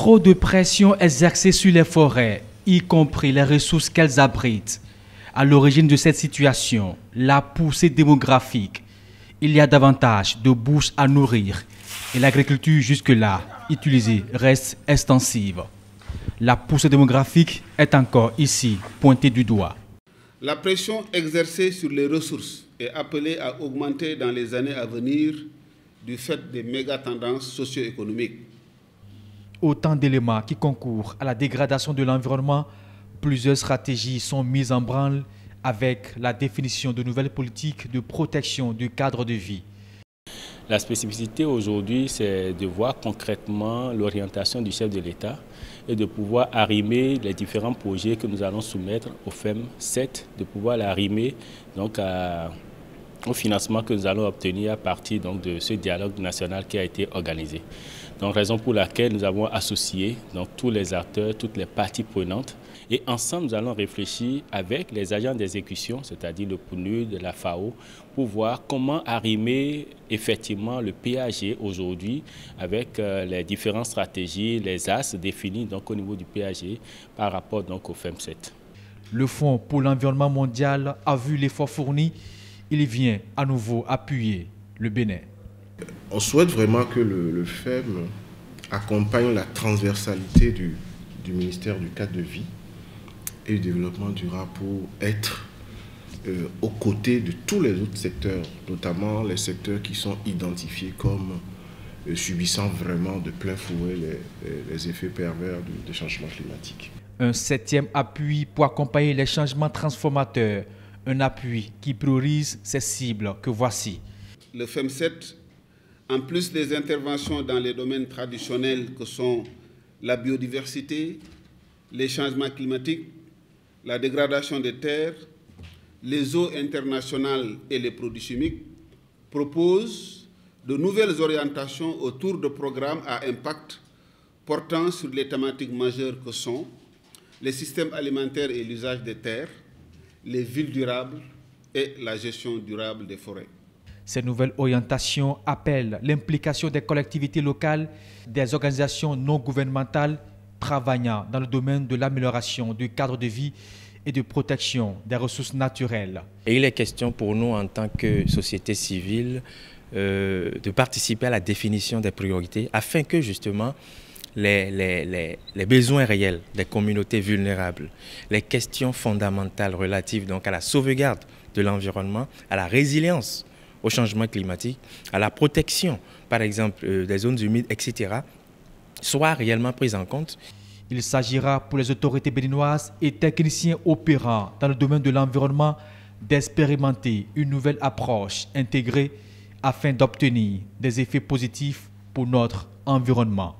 Trop de pression exercée sur les forêts, y compris les ressources qu'elles abritent. À l'origine de cette situation, la poussée démographique. Il y a davantage de bouches à nourrir et l'agriculture jusque-là utilisée reste extensive. La poussée démographique est encore ici pointée du doigt. La pression exercée sur les ressources est appelée à augmenter dans les années à venir du fait des méga-tendances socio-économiques. Autant d'éléments qui concourent à la dégradation de l'environnement. Plusieurs stratégies sont mises en branle avec la définition de nouvelles politiques de protection du cadre de vie. La spécificité aujourd'hui, c'est de voir concrètement l'orientation du chef de l'État et de pouvoir arrimer les différents projets que nous allons soumettre au FEM 7, de pouvoir l'arrimer donc au financement que nous allons obtenir à partir donc, de ce dialogue national qui a été organisé. Donc, raison pour laquelle nous avons associé donc, tous les acteurs, toutes les parties prenantes. Et ensemble, nous allons réfléchir avec les agents d'exécution, c'est-à-dire le PNUD, la FAO, pour voir comment arrimer effectivement le PAG aujourd'hui avec les différentes stratégies, les axes définis donc, au niveau du PAG par rapport donc, au FEM 7. Le Fonds pour l'environnement mondial a vu l'effort fourni. Il vient à nouveau appuyer le Bénin. On souhaite vraiment que le FEM accompagne la transversalité du ministère du cadre de vie et du développement durable pour être aux côtés de tous les autres secteurs, notamment les secteurs qui sont identifiés comme subissant vraiment de plein fouet les effets pervers des changements climatiques. Un 7e appui pour accompagner les changements transformateurs, un appui qui priorise ces cibles que voici. Le FEM 7, en plus des interventions dans les domaines traditionnels que sont la biodiversité, les changements climatiques, la dégradation des terres, les eaux internationales et les produits chimiques, propose de nouvelles orientations autour de programmes à impact portant sur les thématiques majeures que sont les systèmes alimentaires et l'usage des terres, les villes durables et la gestion durable des forêts. Ces nouvelles orientations appellent l'implication des collectivités locales, des organisations non gouvernementales travaillant dans le domaine de l'amélioration du cadre de vie et de protection des ressources naturelles. Et il est question pour nous en tant que société civile de participer à la définition des priorités afin que justement les besoins réels des communautés vulnérables, les questions fondamentales relatives donc à la sauvegarde de l'environnement, à la résilience au changement climatique, à la protection par exemple des zones humides, etc., soient réellement prises en compte. Il s'agira pour les autorités béninoises et techniciens opérants dans le domaine de l'environnement d'expérimenter une nouvelle approche intégrée afin d'obtenir des effets positifs pour notre environnement.